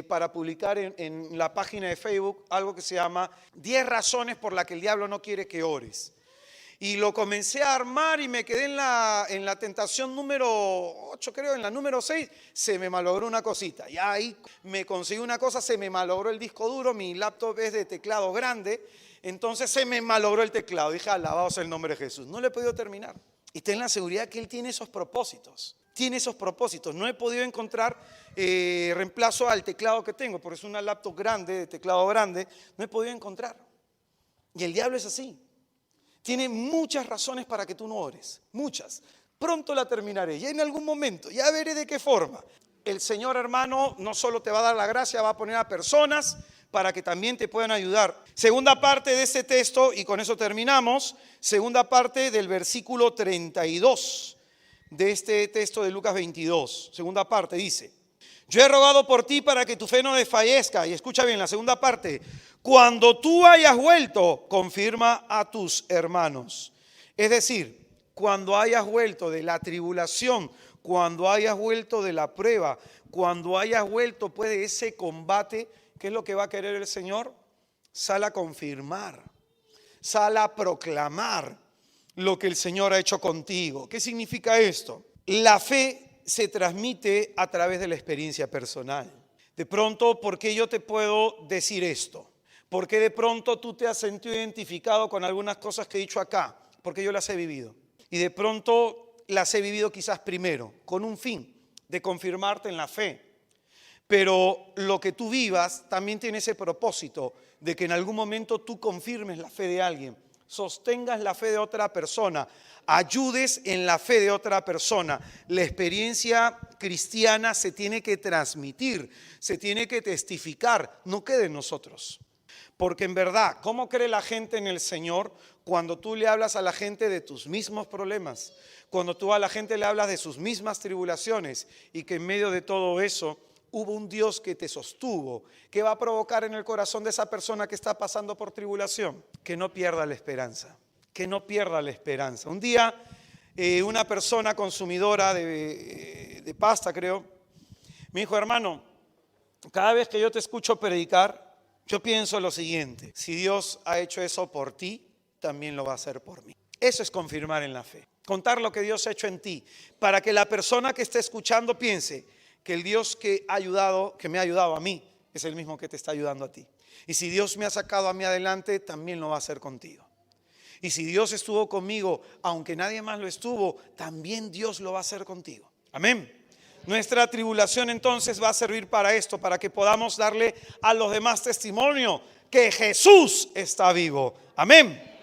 para publicar en la página de Facebook algo que se llama 10 razones por las que el diablo no quiere que ores. Y lo comencé a armar y me quedé en la tentación número 8, creo, en la número 6, se me malogró una cosita. Y ahí me conseguí una cosa, se me malogró el disco duro, mi laptop es de teclado grande, entonces se me malogró el teclado. Dije, alabado sea el nombre de Jesús. No lo he podido terminar. Y ten la seguridad que Él tiene esos propósitos. Tiene esos propósitos. No he podido encontrar reemplazo al teclado que tengo, porque es una laptop grande, de teclado grande. No he podido encontrar. Y el diablo es así. Tiene muchas razones para que tú no ores, muchas. Pronto la terminaré, ya en algún momento, ya veré de qué forma. El Señor, hermano, no solo te va a dar la gracia, va a poner a personas para que también te puedan ayudar. Segunda parte de este texto, y con eso terminamos, segunda parte del versículo 32 de este texto de Lucas 22. Segunda parte dice, yo he rogado por ti para que tu fe no desfallezca. Y escucha bien la segunda parte. Cuando tú hayas vuelto, confirma a tus hermanos. Es decir, cuando hayas vuelto de la tribulación, cuando hayas vuelto de la prueba, cuando hayas vuelto pues de ese combate, ¿qué es lo que va a querer el Señor? Sal a confirmar, sal a proclamar lo que el Señor ha hecho contigo. ¿Qué significa esto? La fe se transmite a través de la experiencia personal. De pronto, ¿por qué yo te puedo decir esto? ¿Por qué de pronto tú te has sentido identificado con algunas cosas que he dicho acá? Porque yo las he vivido. Y de pronto las he vivido quizás primero, con un fin. de confirmarte en la fe. Pero lo que tú vivas también tiene ese propósito de que en algún momento tú confirmes la fe de alguien, sostengas la fe de otra persona, ayudes en la fe de otra persona. La experiencia cristiana se tiene que transmitir, se tiene que testificar, no quede en nosotros. Porque en verdad, ¿cómo cree la gente en el Señor cuando tú le hablas a la gente de tus mismos problemas? Cuando tú a la gente le hablas de sus mismas tribulaciones y que en medio de todo eso hubo un Dios que te sostuvo. ¿Qué va a provocar en el corazón de esa persona que está pasando por tribulación? Que no pierda la esperanza, que no pierda la esperanza. Un día una persona consumidora de pasta, creo, me dijo: hermano, cada vez que yo te escucho predicar, yo pienso lo siguiente: si Dios ha hecho eso por ti, también lo va a hacer por mí. Eso es confirmar en la fe, contar lo que Dios ha hecho en ti, para que la persona que esté escuchando piense que el Dios que me ha ayudado a mí, es el mismo que te está ayudando a ti. Y si Dios me ha sacado a mí adelante, también lo va a hacer contigo. Y si Dios estuvo conmigo, aunque nadie más lo estuvo, también Dios lo va a hacer contigo. Amén. Nuestra tribulación entonces va a servir para esto, para que podamos darle a los demás testimonio que Jesús está vivo. Amén.